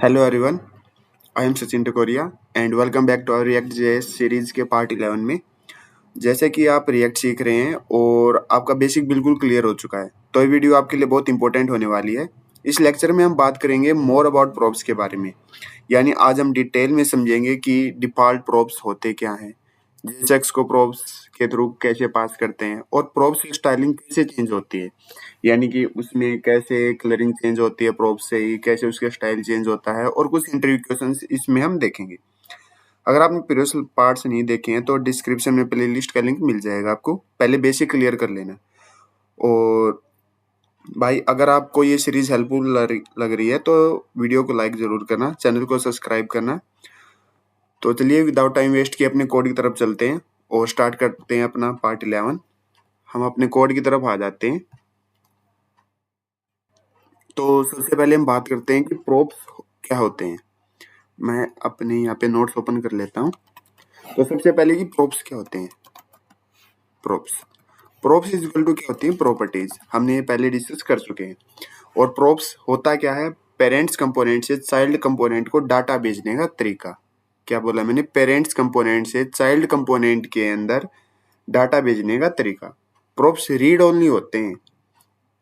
Hello everyone, I am Sachin Tokoria and welcome back to our React.js series के part 11 में। जैसे कि आप रिएक्ट सीख रहे हैं और आपका बेसिक बिल्कुल क्लियर हो चुका है, तो ये वीडियो आपके लिए बहुत इंपॉर्टेंट होने वाली है। इस लेक्चर में हम बात करेंगे मोर अबाउट प्रॉप्स के बारे में, यानी आज हम डिटेल में समझेंगे कि डिफ़ॉल्ट प्रॉप्स होते क्या हैं, जेएसएक्स को प्रॉप्स के थ्रू कैसे पास करते हैं और प्रॉप्स की स्टाइलिंग कैसे चेंज होती है, यानी कि उसमें कैसे कलरिंग चेंज होती है प्रॉप्स से ही, कैसे उसका स्टाइल चेंज होता है और कुछ इंटरव्यू क्वेश्चंस इसमें हम देखेंगे। अगर आपने प्रीवियस पार्ट्स नहीं देखे हैं तो डिस्क्रिप्शन में प्लेलिस्ट का लिंक मिल जाएगा आपको, पहले बेसिक क्लियर कर लेना। और भाई अगर आपको ये सीरीज हेल्पफुल लग रही है तो वीडियो को लाइक ज़रूर करना, चैनल को सब्सक्राइब करना। तो चलिए विदाउट टाइम वेस्ट किए अपने कोड की तरफ चलते हैं और स्टार्ट करते हैं अपना पार्ट 11। हम अपने कोड की तरफ आ जाते हैं। तो सबसे पहले हम बात करते हैं कि प्रोप्स क्या होते हैं। मैं अपने यहाँ पे नोट्स ओपन कर लेता हूँ। तो सबसे पहले कि प्रोप्स क्या होते हैं। Props props is equal to क्या होती है, प्रॉपर्टीज। हमने ये पहले डिस्कस कर चुके हैं। और प्रोप्स होता क्या है, पेरेंट्स कंपोनेंट से चाइल्ड कंपोनेंट को डाटा भेजने का तरीका। क्या बोला मैंने, पेरेंट्स कंपोनेंट से चाइल्ड कंपोनेंट के अंदर डाटा भेजने का तरीका। प्रोप्स रीड ओनली होते हैं।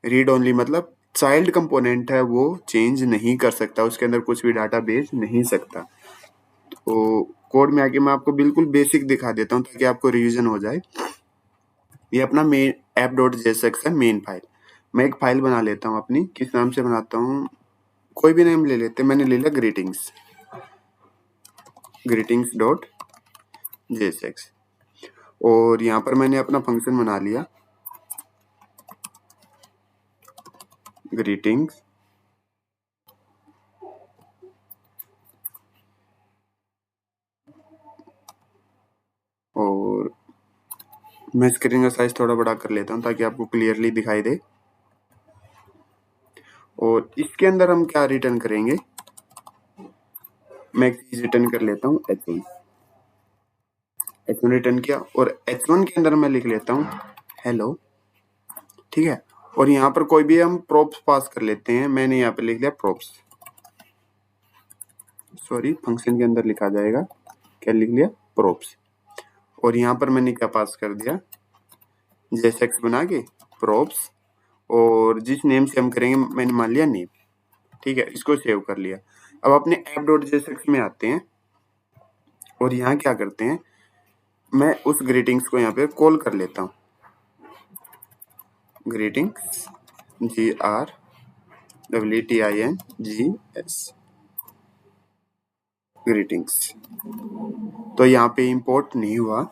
रीड ओनली मतलब चाइल्ड कंपोनेंट है वो चेंज नहीं कर सकता, उसके अंदर कुछ भी डाटा भेज नहीं सकता। तो कोड में आके मैं आपको बिल्कुल बेसिक दिखा देता हूँ ताकि आपको रिवीजन हो जाए। ये अपना मेन ऐप डॉट जेएसएक्स है, मेन फाइल। मैं एक फाइल बना लेता हूँ अपनी, किस नाम से बनाता हूँ, कोई भी नेम ले लेते हैं। मैंने ले लिया ग्रीटिंग्स, ग्रीटिंग्स डॉट जेएसएक्स। और यहाँ पर मैंने अपना फंक्शन बना लिया ग्रीटिंग्स और मैं स्क्रीन का साइज थोड़ा बड़ा कर लेता हूँ ताकि आपको क्लियरली दिखाई दे। और इसके अंदर हम क्या रिटर्न करेंगे, मैं एक चीज रिटर्न कर लेता हूँ h1। h1 रिटर्न किया और h1 के अंदर मैं लिख लेता हूँ हेलो, ठीक है। और यहाँ पर कोई भी हम प्रोप्स पास कर लेते हैं। मैंने यहाँ पे लिख लिया प्रोप्स, सॉरी फंक्शन के अंदर लिखा जाएगा, क्या लिख लिया, प्रोप्स। और यहाँ पर मैंने क्या पास कर दिया, जेएसएक्स बना के प्रोप्स, और जिस नेम से हम करेंगे मैंने मान लिया नेम, ठीक है। इसको सेव कर लिया। अब अपने ऐप डॉट जेएसएक्स में आते हैं और यहाँ क्या करते हैं, मैं उस ग्रीटिंग्स को यहाँ पे कॉल कर लेता हूँ, ग्रीटिंग्स GREETINGS, ग्रीटिंग्स। तो यहाँ पे इंपोर्ट नहीं हुआ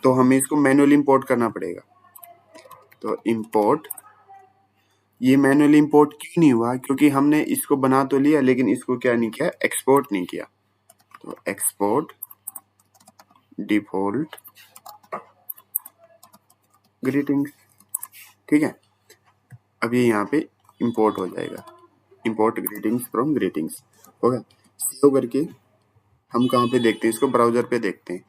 तो हमें इसको मैनुअली इंपोर्ट करना पड़ेगा। तो इंपोर्ट, ये मैनुअली इंपोर्ट क्यों नहीं हुआ, क्योंकि हमने इसको बना तो लिया लेकिन इसको क्या नहीं किया, एक्सपोर्ट नहीं किया। तो एक्सपोर्ट डिफॉल्ट ग्रीटिंग्स, ठीक है। अब ये यहाँ पे इंपोर्ट हो जाएगा, इंपोर्ट ग्रीटिंग्स फ्रॉम ग्रीटिंग्स, हो गया। सेव करके हम कहाँ पे देखते हैं इसको, ब्राउजर पे देखते हैं।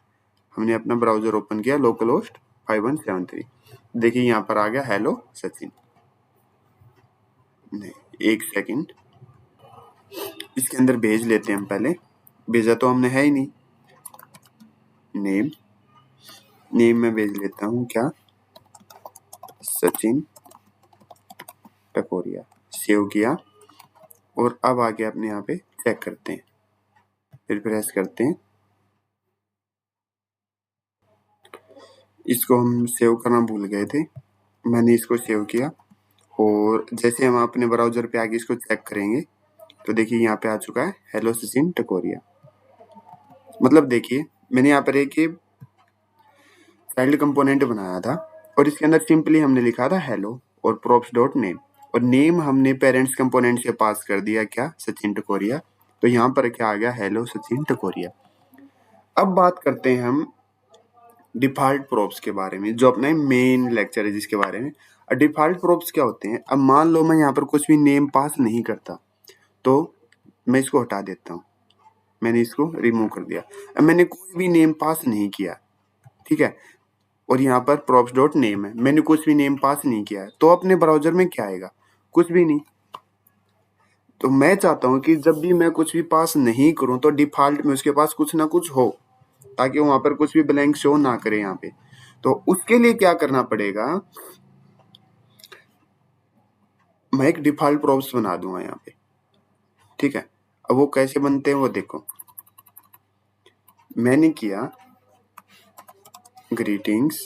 हमने अपना ब्राउजर ओपन किया, लोकल होस्ट 5173। देखिए यहाँ पर आ गया हेलो सचिन। नहीं, एक सेकंड, इसके अंदर भेज लेते हैं हम पहले। भेजा तो हमने है ही नहीं, नेम, नेम में भेज लेता हूँ क्या, सचिन टकोरिया। सेव किया और अब आगे अपने यहाँ पे चेक करते हैं, रिफ्रेश करते हैं। इसको हम सेव करना भूल गए थे, मैंने इसको सेव किया। और जैसे हम अपने ब्राउजर पे आगे इसको चेक करेंगे तो देखिए यहाँ पे आ चुका है हेलो सचिन टकोरिया। मतलब देखिए मैंने यहाँ पर एक चाइल्ड कंपोनेंट बनाया था और इसके अंदर सिंपली हमने लिखा था हेलो और props डॉट नेम, और नेम हमने पेरेंट्स कंपोनेंट से पास कर दिया क्या, सचिन टकोरिया। तो यहाँ पर क्या आ गया, हेलो सचिन टकोरिया। अब बात करते हैं हम डिफॉल्ट प्रोप्स के बारे में, जो अपना मेन लेक्चर है जिसके बारे में। डिफॉल्ट प्रोप्स क्या होते हैं, अब मान लो मैं यहाँ पर कुछ भी नेम पास नहीं करता तो मैं इसको हटा देता हूँ, मैंने इसको रिमूव कर दिया। अब मैंने कोई भी नेम पास नहीं किया, ठीक है, और यहाँ पर props डॉट नेम है, मैंने कुछ भी नेम पास नहीं किया है, तो अपने ब्राउजर में क्या आएगा, कुछ भी नहीं। तो मैं चाहता हूँ कि जब भी मैं कुछ भी पास नहीं करूँ तो डिफ़ॉल्ट में उसके पास कुछ ना कुछ हो, ताकि वहाँ पर कुछ भी ब्लैंक शो ना करे यहाँ पे। तो उसके लिए क्या करना पड़ेगा, मैं एक डिफ़ॉल्ट प्रॉप्स बना दूँगा यहाँ पे, ठीक है? अब वो कैसे बनते हैं वो देखो। मैंने किया ग्रीटिंग्स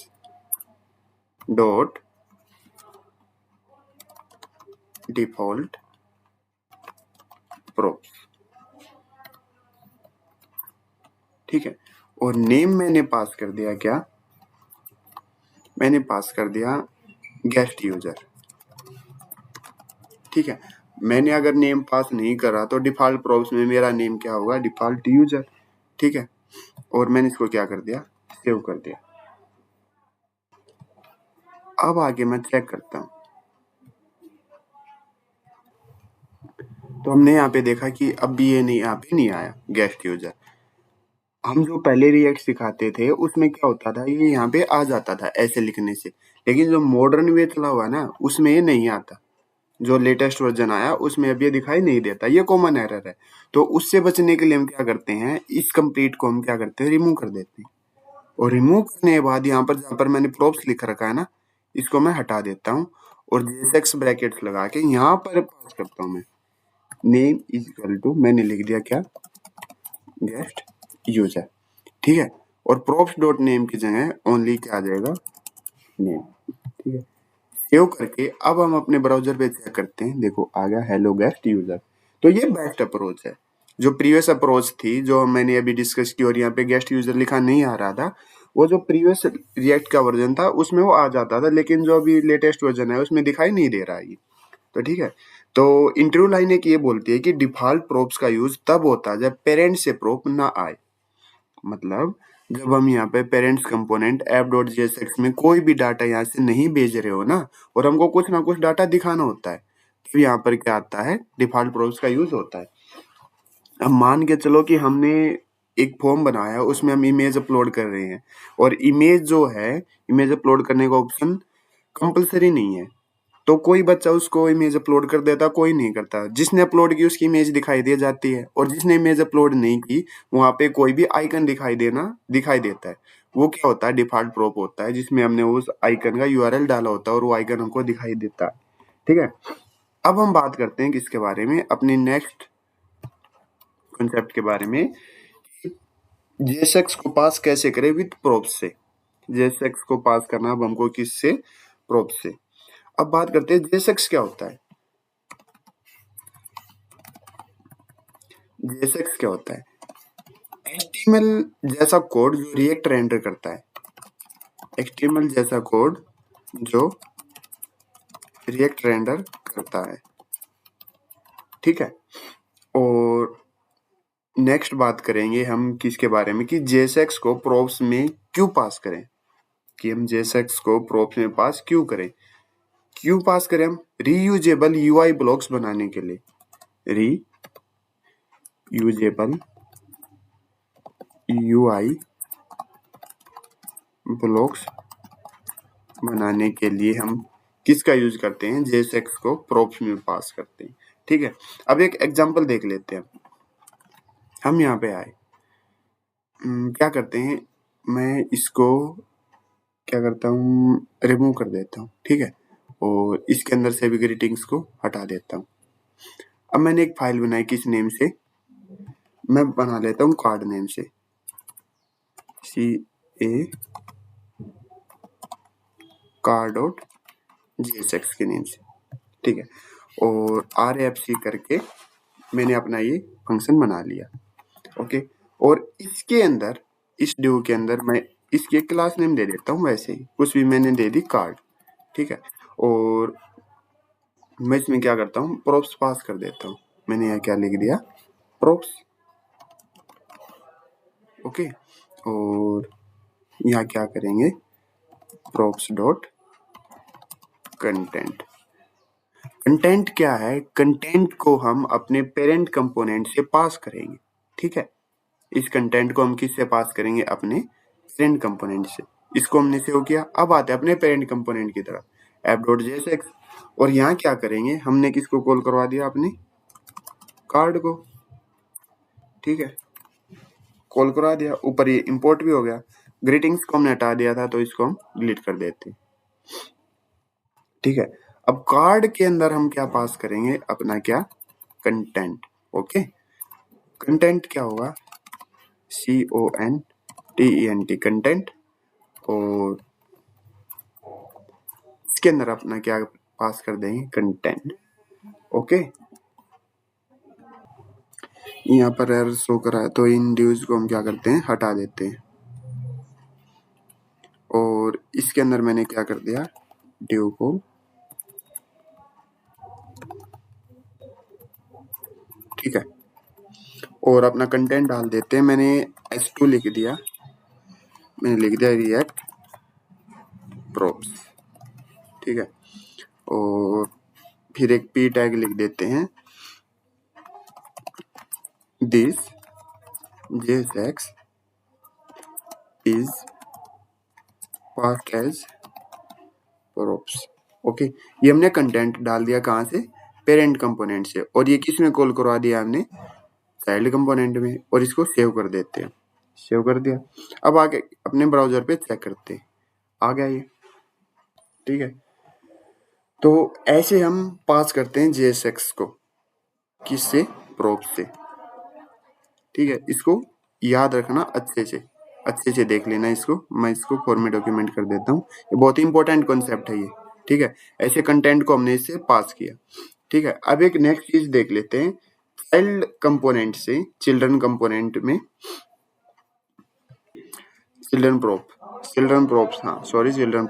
डॉट डिफ़ॉल्ट प्रॉप्स, ठीक है? और नेम मैंने पास कर दिया क्या? मैंने पास कर दिया गेस्ट यूज़र, ठीक है? मैंने अगर नेम पास नहीं करा तो डिफ़ॉल्ट प्रॉप्स में मेरा नेम क्या होगा? डिफ़ॉल्ट यूज़र, ठीक है? और मैंने इसको क्या कर दिया? सेव कर दिया। अब आगे मैं चेक करता हूँ। तो हमने यहाँ पे देखा कि अब भी ये नहीं, यहाँ पे नहीं आया गेस्ट यूज़र। हम जो पहले रिएक्ट सिखाते थे उसमें क्या होता था, ये यहाँ पे आ जाता था ऐसे लिखने से, लेकिन जो मॉडर्न वे चला हुआ ना उसमें ये नहीं आता। जो लेटेस्ट वर्जन आया उसमें अब ये दिखाई नहीं देता, ये कॉमन एरर है। तो उससे बचने के लिए हम क्या करते हैं, इस कंप्लीट को हम क्या करते हैं, रिमूव कर देते हैं। और रिमूव करने के बाद यहाँ पर जहाँ पर मैंने प्रॉप्स लिख रखा है ना, इसको मैं हटा देता हूँ और जेएसएक्स ब्रैकेट्स लगा के यहाँ पर पास करता हूँ मैं नेम इज इक्वल टू, मैंने लिख दिया क्या, गेस्ट यूजर, ठीक है? और प्रॉप्स डॉट नेम की जगह ओनली क्या आ जाएगा, नेम, ठीक है? सेव करके अब हम अपने ब्राउजर पे चेक करते हैं, देखो आ गया हेलो गेस्ट यूजर। तो ये बेस्ट अप्रोच है। जो प्रीवियस अप्रोच थी जो मैंने अभी डिस्कस की और यहाँ पे गेस्ट यूजर लिखा नहीं आ रहा था, वो जो प्रीवियस रिएक्ट का वर्जन था उसमें वो आ जाता था, लेकिन जो अभी लेटेस्ट वर्जन है उसमें दिखाई नहीं दे रहा है ये। तो ठीक है, तो इंटरव्यू लाइन एक ये बोलती है कि डिफॉल्ट प्रोप्स का यूज तब होता है जब पेरेंट से प्रोप ना आए। मतलब जब हम यहाँ पे parents component app dot JSX में कोई भी डाटा यहाँ से नहीं भेज रहे हो ना, और हमको कुछ ना कुछ डाटा दिखाना होता है, तो यहाँ पर क्या आता है, डिफॉल्ट प्रोप्स का यूज होता है। अब मान के चलो कि हमने एक फॉर्म बनाया, उसमें हम इमेज अपलोड कर रहे हैं, और इमेज जो है, इमेज अपलोड करने का ऑप्शन कंपलसरी नहीं है। तो कोई बच्चा उसको इमेज अपलोड कर देता, कोई नहीं करता। जिसने अपलोड की उसकी इमेज दिखाई दे जाती है, और जिसने इमेज अपलोड नहीं की वहाँ पे कोई भी आइकन दिखाई देता है। वो क्या होता है, डिफॉल्ट प्रोप होता है, जिसमें हमने उस आइकन का यूआरएल डाला होता है और वो आइकन हमको दिखाई देता है, ठीक है? अब हम बात करते हैं किसके बारे में, अपने नेक्स्ट कॉन्सेप्ट के बारे में, जेएसएक्स को पास कैसे करें विद प्रोप्स से। जेएसएक्स को पास करना अब हमको किससे, प्रोप्स से। अब बात करते हैं जेएसएक्स क्या होता है। जेएसएक्स क्या होता है, एचटीएमएल जैसा कोड जो रिएक्ट रेंडर करता है, एचटीएमएल जैसा कोड जो रिएक्ट रेंडर करता है, ठीक है? और नेक्स्ट बात करेंगे हम किसके बारे में, कि जेएसएक्स को प्रोप्स में क्यों पास करें, कि हम जेएसएक्स को प्रोप्स में पास क्यों करें। क्यों पास करें हम, रीयूजेबल यूआई ब्लॉक्स बनाने के लिए, रीयूजेबल यूआई ब्लॉक्स बनाने के लिए हम किसका यूज करते हैं, जेएसएक्स को प्रोप्स में पास करते हैं, ठीक है? अब एक एग्जांपल देख लेते हैं। हम यहाँ पे आए, क्या करते हैं, मैं इसको क्या करता हूँ, रिमूव कर देता हूँ, ठीक है? और इसके अंदर से भी ग्रीटिंग्स को हटा देता हूँ। अब मैंने एक फाइल बनाई किस नेम से, मैं बना लेता हूँ कार्ड नेम से, CA कार डॉट जेएसएक्स के नेम से, ठीक है? और RFC करके मैंने अपना ये फंक्शन बना लिया, ओके? और इसके अंदर, इस डिव के अंदर मैं इसके क्लास नेम दे देता हूँ, वैसे ही कुछ भी मैंने दे दी कार्ड, ठीक है? और मैं इसमें क्या करता हूँ, प्रोप्स पास कर देता हूँ। मैंने यहाँ क्या लिख दिया, प्रोप्स, ओके? और यहाँ क्या करेंगे, प्रोप्स डॉट कंटेंट। कंटेंट क्या है, कंटेंट को हम अपने पेरेंट कंपोनेंट से पास करेंगे, ठीक है? इस कंटेंट को हम किससे पास करेंगे, अपने पेरेंट कंपोनेंट से। इसको हमने सेव किया, अब आते हैं अपने पेरेंट कंपोनेंट की तरफ, ऐप डॉट जेएसएक्स। और यहाँ क्या करेंगे, हमने किसको कॉल करवा दिया, अपने कार्ड को, ठीक है, कॉल करवा दिया। ऊपर ये इंपोर्ट भी हो गया। ग्रीटिंग्स को हमने हटा दिया था तो इसको हम डिलीट कर देते हैं, ठीक है। अब कार्ड के अंदर हम क्या पास करेंगे, अपना क्या, कंटेंट। ओके, कंटेंट क्या होगा, CONTENT, कंटेंट। और इसके अंदर अपना क्या पास कर देंगे, कंटेंट। ओके, यहाँ पर एरर शो कर रहा है तो इन ड्यूज को हम क्या करते हैं, हटा देते हैं। और इसके अंदर मैंने क्या कर दिया, ड्यू को, ठीक है। और अपना कंटेंट डाल देते हैं। मैंने S2 लिख दिया, मैंने लिख दिया रिएक्ट प्रोप्स, ठीक है। और फिर एक P टैग लिख देते हैं, this JSX is part as props. Okay, ये हमने कंटेंट डाल दिया कहाँ से, पेरेंट कंपोनेंट से। और ये किस में कॉल करवा दिया हमने, चाइल्ड कंपोनेंट में। और इसको सेव कर देते हैं, सेव कर दिया। अब आगे अपने ब्राउजर पे चेक करते हैं, आ गया ये, ठीक है। तो ऐसे हम पास करते हैं JSX को, किससे, प्रोप से, ठीक है। इसको याद रखना अच्छे से देख लेना इसको। मैं इसको फॉर्मेट डॉक्यूमेंट कर देता हूँ, ये बहुत ही इंपॉर्टेंट कॉन्सेप्ट है ये, ठीक है। ऐसे कंटेंट को हमने इससे पास किया, ठीक है। अब एक नेक्स्ट चीज देख लेते हैं, चाइल्ड कंपोनेंट से चिल्ड्रन कंपोनेंट में, चिल्ड्रन प्रोप्स, हाँ सॉरी, चिल्ड्रन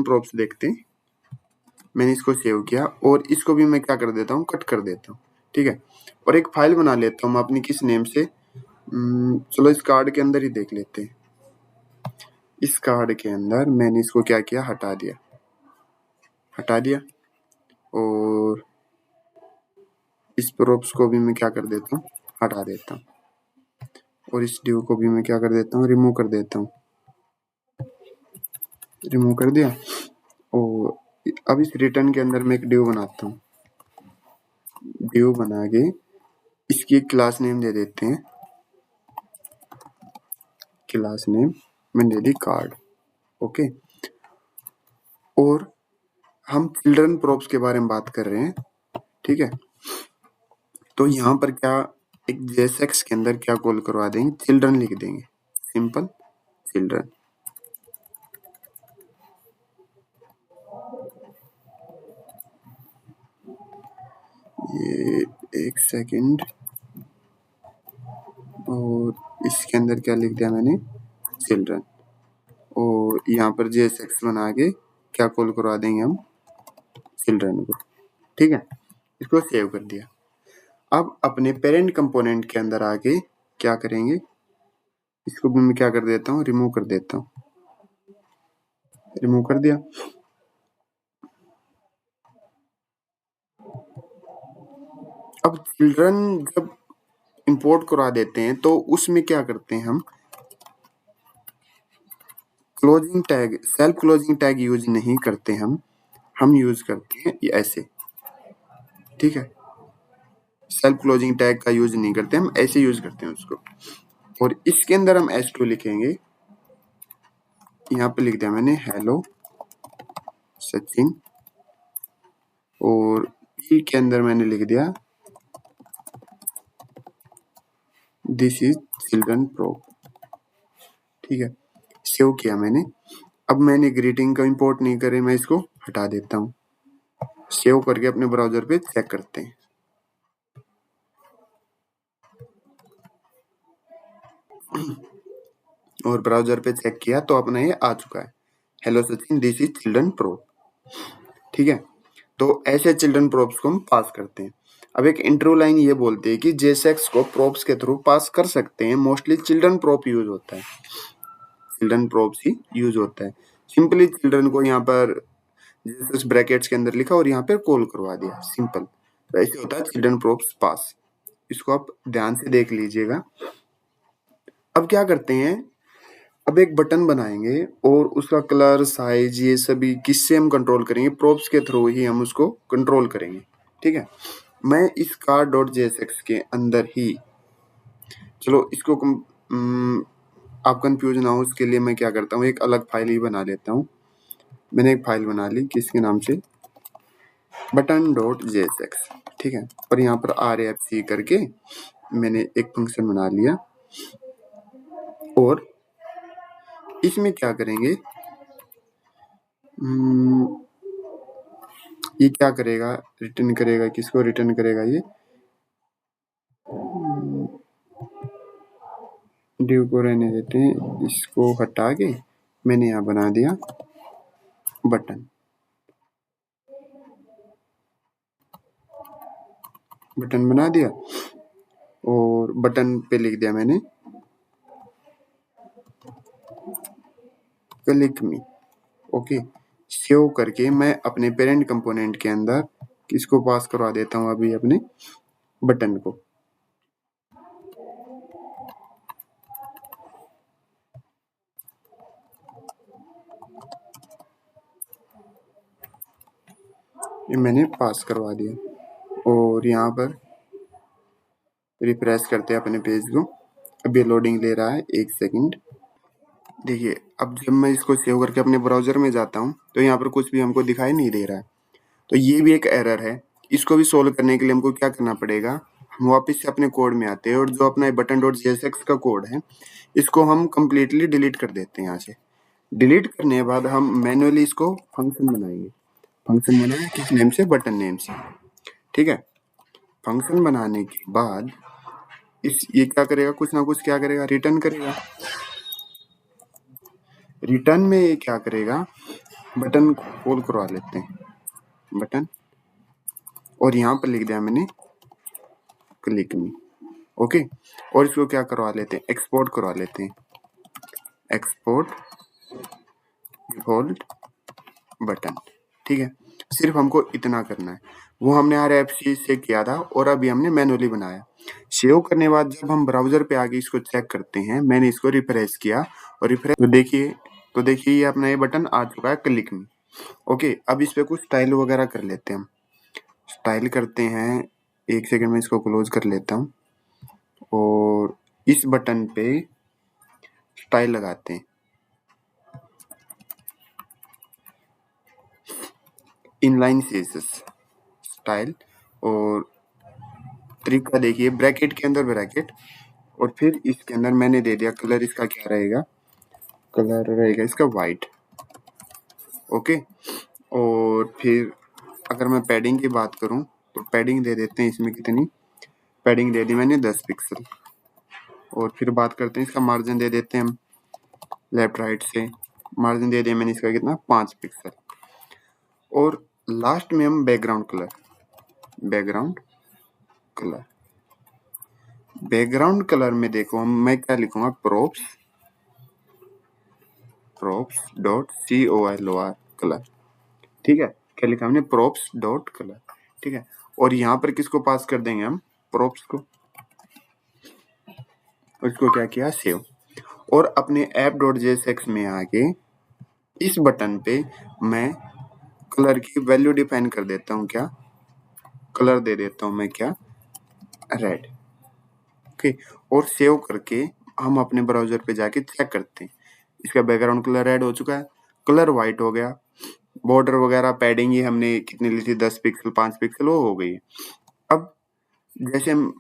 प्रोप्स देखते हैं। मैंने इसको सेव किया और इसको भी मैं क्या कर देता हूँ, कट कर देता हूँ, ठीक है। और एक फाइल बना लेता हूँ अपनी, किस नेम से, चलो इस कार्ड के अंदर ही देख लेते हैं। इस कार्ड के अंदर मैंने इसको क्या किया, हटा दिया। और इस प्रोप्स को भी मैं क्या कर देता हूँ, हटा देता हूँ। और इस ड्यू को भी मैं क्या कर देता हूँ, रिमूव कर देता हूँ, रिमूव कर दिया। और अब इस रिटर्न के अंदर मैं एक ड्यू बनाता हूँ, ड्यू बना के इसकी क्लास नेम दे देते हैं, क्लास नेम मैंने दे दी कार्ड। ओके, और हम चिल्ड्रन प्रोप्स के बारे में बात कर रहे हैं, ठीक है। तो यहाँ पर क्या, एक JSX के अंदर क्या कॉल करवा देंगे, चिल्ड्रन लिख देंगे, सिंपल चिल्ड्रन। ये एक सेकंड, और इसके अंदर क्या लिख दिया मैंने, चिल्ड्रन। और यहाँ पर JSX बना के क्या कॉल करवा देंगे हम, चिल्ड्रन को, ठीक है। इसको सेव कर दिया। अब अपने पेरेंट कंपोनेंट के अंदर आके क्या करेंगे, इसको भी मैं क्या कर देता हूँ, रिमूव कर देता हूँ, रिमूव कर दिया। अब चिल्ड्रन जब इंपोर्ट करवा देते हैं तो उसमें क्या करते हैं हम, closing tag, self closing tag use नहीं करते हम यूज करते हैं ये ऐसे, ठीक है। सेल्फ क्लोजिंग टैग का यूज नहीं करते, हम ऐसे यूज करते हैं उसको। और इसके अंदर हम S2 लिखेंगे, यहाँ पे लिख दिया मैंने हेलो सचिन। और P के अंदर मैंने लिख दिया दिस इज चिल्ड्रन प्रो, ठीक है। सेव किया मैंने। अब मैंने ग्रीटिंग का इंपोर्ट नहीं करे, मैं इसको हटा देता हूँ। सेव करके अपने ब्राउजर पे चेक करते हैं। और ब्राउजर पे चेक किया तो अपना ये आ चुका है, hello Sachin this is children pro, ठीक है। तो ऐसे चिल्ड्रन प्रोप्स को हम पास करते हैं। अब एक इंट्रो लाइन ये बोलते हैं कि JSX को प्रोप्स के थ्रू पास कर सकते हैं, मोस्टली चिल्ड्रन प्रोप यूज होता है, चिल्ड्रन प्रोप्स ही यूज होता है। सिंपली चिल्ड्रन को यहाँ पर JSX ब्रैकेट्स के अंदर लिखा और यहाँ पर कॉल करवा दिया, सिंपल। तो ऐसे होता है चिल्ड्रन प्रोप्स पास। इसको आप ध्यान से देख लीजिएगा। अब क्या करते हैं, अब एक बटन बनाएंगे और उसका कलर, साइज, ये सभी किससे हम कंट्रोल करेंगे, प्रोप्स के थ्रू ही हम उसको कंट्रोल करेंगे, ठीक है। मैं इस कार डॉट JSX के अंदर ही, चलो इसको आप कंफ्यूज ना हो उसके लिए मैं क्या करता हूँ, एक अलग फाइल ही बना लेता हूँ। मैंने एक फाइल बना ली किसके नाम से, बटन डॉट JSX, ठीक है। और यहाँ पर RFC करके मैंने एक फंक्शन बना लिया और इसमें क्या करेंगे, ये क्या करेगा, रिटर्न करेगा, किसको रिटर्न करेगा, ये ड्यू को रहने देते हैं, इसको हटा के मैंने यहाँ बना दिया बटन, बटन बना दिया और बटन पे लिख दिया मैंने क्लिक मी। ओके, सेव करके मैं अपने पेरेंट कंपोनेंट के अंदर किसको पास करवा देता हूँ अभी, अपने बटन को। ये मैंने पास करवा दिया और यहाँ पर रिफ्रेश करते हैं अपने पेज को। अभी लोडिंग ले रहा है, 1 सेकंड। देखिए अब जब मैं इसको सेव करके अपने ब्राउजर में जाता हूँ तो यहाँ पर कुछ भी हमको दिखाई नहीं दे रहा है, तो ये भी एक एरर है। इसको भी सोल्व करने के लिए हमको क्या करना पड़ेगा, हम वापस से अपने कोड में आते हैं और जो अपना बटन डॉट JSX का कोड है इसको हम कम्प्लीटली डिलीट कर देते हैं यहाँ से। डिलीट करने के बाद हम मैन्युअली इसको फंक्शन बनाएंगे। फंक्शन बनाए किस नेम से, बटन नेम से, ठीक है। फंक्शन बनाने के बाद ये क्या करेगा, कुछ ना कुछ क्या करेगा, रिटर्न करेगा। रिटर्न में ये क्या करेगा, बटन को कॉल करवा लेते हैं, बटन, और यहाँ पर लिख दिया मैंने क्लिक मी। ओके, और इसको क्या करवा लेते हैं, एक्सपोर्ट करवा लेते हैं, एक्सपोर्ट डिफॉल्ट बटन, ठीक है। सिर्फ हमको इतना करना है, वो हमने RFC से किया था और अभी हमने मैनुअली बनाया। सेव करने के बाद जब हम ब्राउजर पे आके इसको चेक करते हैं, मैंने इसको रिफ्रेश किया और रिफ्रेश तो देखिए ये अपना ये बटन आ चुका है क्लिक में। ओके, अब इस पे कुछ स्टाइल वगैरह कर लेते हैं हम। स्टाइल करते हैं, 1 सेकंड में इसको क्लोज कर लेता हूँ और इस बटन पे स्टाइल लगाते हैं, इनलाइन सीएसएस स्टाइल। और तरीका देखिए, ब्रैकेट के अंदर ब्रैकेट और फिर इसके अंदर मैंने दे दिया कलर, इसका क्या रहेगा, कलर रहेगा इसका वाइट। ओके, और फिर अगर मैं पैडिंग की बात करूं तो पैडिंग दे देते हैं इसमें, कितनी पैडिंग दे दी मैंने, 10 पिक्सल। और फिर बात करते हैं इसका मार्जिन, दे देते हैं हम लेफ्ट राइट से, मार्जिन दे दिया मैंने इसका कितना, 5 पिक्सल। और लास्ट में हम background colour, background colour, background colour में देखो मैं क्या लिखूंगा, प्रोप्स डॉट COLOR कलर, ठीक है। क्या लिखा हमने, प्रोप्स डॉट कलर, ठीक है। और यहाँ पर किसको पास कर देंगे हम, प्रोप्स को, और इसको क्या किया, सेव। और अपने ऐप डॉट JSX में आके इस बटन पे मैं कलर की वैल्यू डिफाइन कर देता हूँ, क्या कलर दे देता हूँ मैं, क्या रेड। ओके, और सेव करके हम अपने ब्राउजर पे जाके चेक करते हैं, इसका बैकग्राउंड कलर रेड हो चुका है, कलर वाइट हो गया, बॉर्डर वगैरह पैडिंग ही हमने कितनी ली थी, 10 पिक्सल 5 पिक्सल, वो हो गई। अब जैसे हम,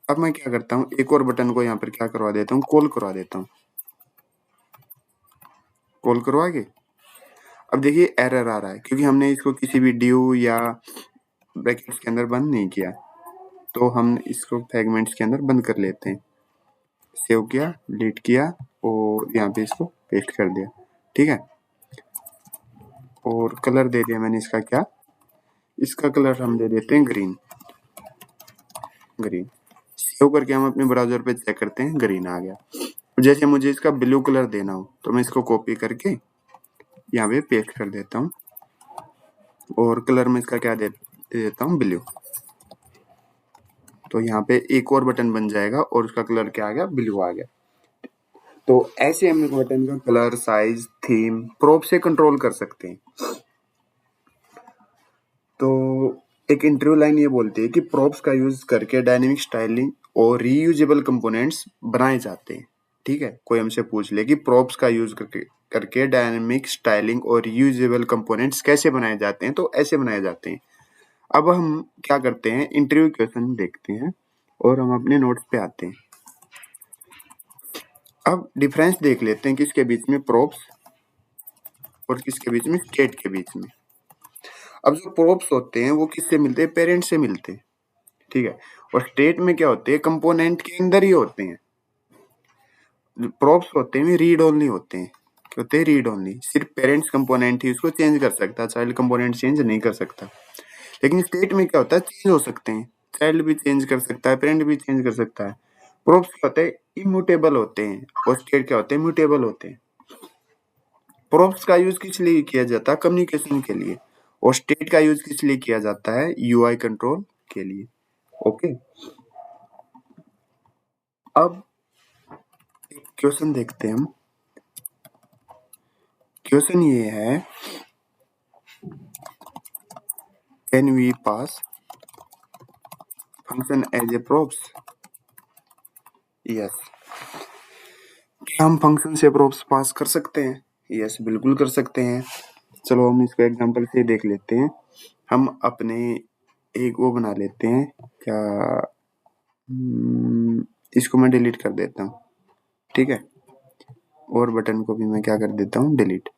अब मैं क्या करता हूँ, एक और बटन को यहाँ पर क्या करवा देता हूँ, कॉल करवा देता हूँ, कॉल करवा के अब देखिए एरर आ रहा है क्योंकि हमने इसको किसी भी ड्यू या ब्रैकेट्स के अंदर बंद नहीं किया। तो हम इसको फ्रेगमेंट्स के अंदर बंद कर लेते हैं, सेव किया, डिलीट किया और यहाँ पे इसको पेस्ट कर दिया, ठीक है। और कलर दे दिया मैंने इसका, क्या इसका कलर हम दे देते हैं ग्रीन, ग्रीन। सेव करके हम अपने ब्राउजर पे चेक करते हैं, ग्रीन आ गया। जैसे मुझे इसका ब्लू कलर देना हो तो मैं इसको कॉपी करके यहाँ पे पेस्ट कर देता हूँ और कलर में इसका क्या दे देता हूँ, ब्लू। तो यहाँ पे एक और बटन बन जाएगा और उसका कलर क्या आ गया, ब्लू आ गया। तो ऐसे हम एक बटन का कलर, साइज, थीम, प्रोप से कंट्रोल कर सकते हैं। तो एक इंटरव्यू लाइन ये बोलती है कि प्रोप्स का यूज करके डायनेमिक स्टाइलिंग और रीयूजेबल कंपोनेंट्स बनाए जाते हैं। ठीक है, कोई हमसे पूछ ले कि प्रोप्स का यूज करके करके डायनेमिक स्टाइलिंग और रीयूजेबल कंपोनेंट्स कैसे बनाए जाते हैं, तो ऐसे बनाए जाते हैं। अब हम क्या करते हैं, इंटरव्यू क्वेश्चन देखते हैं और हम अपने नोट्स पे आते हैं। अब डिफरेंस देख लेते हैं किसके बीच में, प्रोप्स और किसके बीच में, स्टेट के बीच में। अब जो प्रोप्स होते हैं वो किससे मिलते हैं, पेरेंट से मिलते हैं। ठीक है, और स्टेट में क्या होते हैं, कंपोनेंट के अंदर ही होते हैं। प्रोप्स होते हैं रीड ओनली होते हैं, क्या होते हैं, रीड ओनली। सिर्फ पेरेंट्स कंपोनेंट ही उसको चेंज कर सकता है, चाइल्ड कंपोनेंट चेंज नहीं कर सकता। लेकिन स्टेट में क्या होता है, चेंज हो सकते हैं, चाइल्ड भी चेंज कर सकता है, पेरेंट भी चेंज कर सकता है। प्रोप्स क्या होते हैं, इम्यूटेबल होते हैं, और स्टेट क्या होते हैं, म्यूटेबल होते हैं। प्रोप्स का यूज किस लिए किया जाता है, कम्युनिकेशन के लिए, और स्टेट का यूज किस लिए किया जाता है, यूआई कंट्रोल के लिए। ओके, अब एक क्वेश्चन देखते हैं हम। क्वेश्चन ये है, can we pass function as a props? Yes, क्या हम फंक्शन से प्रोप्स पास कर सकते हैं? यस, बिल्कुल कर सकते हैं। चलो हम इसको एग्जांपल से देख लेते हैं। हम अपने एक वो बना लेते हैं, क्या इसको मैं डिलीट कर देता हूँ। ठीक है, और बटन को भी मैं क्या कर देता हूँ, डिलीट,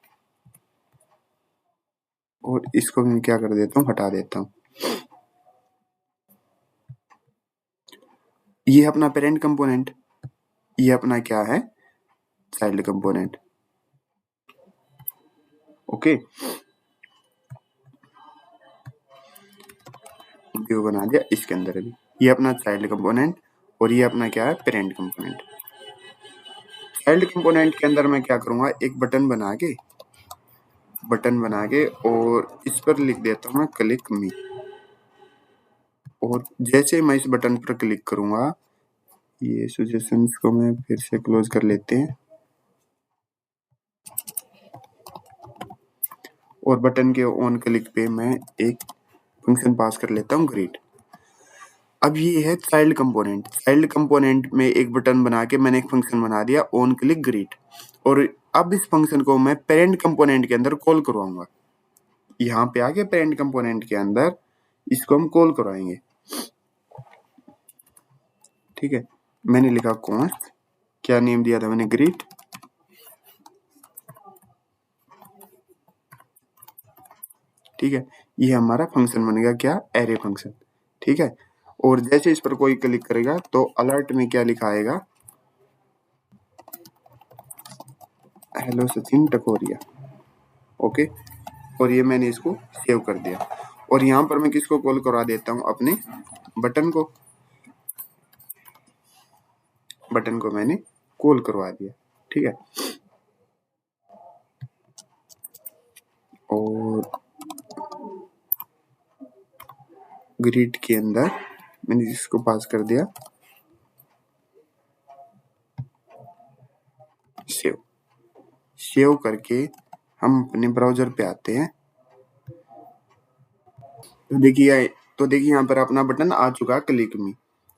और इसको भी मैं क्या कर देता हूँ, हटा देता हूँ। ये अपना पेरेंट कंपोनेंट, ये अपना क्या है, चाइल्ड कंपोनेंट। ओके, जो बना दिया इसके अंदर भी, ये अपना चाइल्ड कंपोनेंट और ये अपना क्या है, पेरेंट कंपोनेंट। चाइल्ड कंपोनेंट के अंदर मैं क्या करूंगा, एक बटन बना के और इस पर लिख देता हूँ मैं क्लिक मी, और जैसे मैं इस बटन पर क्लिक करूंगा, ये सजेशंस को मैं फिर से क्लोज कर लेते हैं, और बटन के ऑन क्लिक पे मैं एक फंक्शन पास कर लेता हूँ, ग्रीट। अब ये है चाइल्ड कंपोनेंट। चाइल्ड कंपोनेंट में एक बटन बना के मैंने एक फंक्शन बना दिया, ऑन क्लिक ग्रीट, और अब इस फंक्शन को मैं पेरेंट कंपोनेंट के अंदर कॉल करवाऊंगा। यहाँ पे आके पेरेंट कंपोनेंट के अंदर इसको हम कॉल करवाएंगे। ठीक है, मैंने लिखा कॉन्स्ट, क्या नेम दिया था मैंने, ग्रीट। ठीक है, ये हमारा फंक्शन बनेगा क्या, एरे फंक्शन। ठीक है, और जैसे इस पर कोई क्लिक करेगा तो अलर्ट में क्या लिखा आएगा, हेलो सचिन टकोरिया। ओके, और ये मैंने इसको सेव कर दिया, और यहाँ पर मैं किसको कॉल करवा देता हूँ, अपने बटन को। बटन को मैंने कॉल करवा दिया। ठीक है, और ग्रिड के अंदर मैंने इसको पास कर दिया, सेव करके हम अपने ब्राउजर पे आते हैं। तो देखिए यहाँ पर अपना बटन आ चुका, क्लिक मी,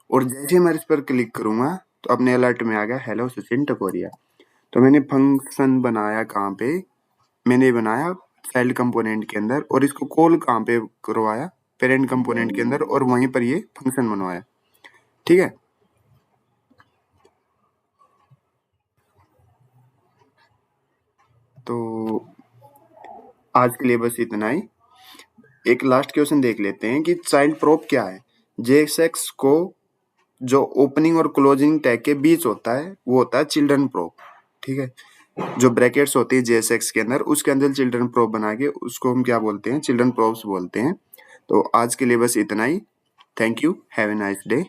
और जैसे मैं इस पर क्लिक करूंगा तो अपने अलर्ट में आ गया, हेलो सचिन टकोरिया। तो मैंने फंक्शन बनाया कहाँ पे, मैंने बनाया चाइल्ड कंपोनेंट के अंदर, और इसको कॉल कहाँ पे करवाया, पेरेंट कंपोनेंट के अंदर, और वहीं पर ये फंक्शन बनवाया। ठीक है, तो आज के लिए बस इतना ही। एक लास्ट क्वेश्चन देख लेते हैं कि चाइल्ड प्रोप क्या है। जेएसएक्स को जो ओपनिंग और क्लोजिंग टैग के बीच होता है वो होता है चिल्ड्रन प्रोप। ठीक है, जो ब्रैकेट्स होती है जेएसएक्स के अंदर, उसके अंदर चिल्ड्रन प्रोप बना के उसको हम क्या बोलते हैं, चिल्ड्रन प्रोप्स बोलते हैं। तो आज के लिए बस इतना ही। Thank you, have a nice day.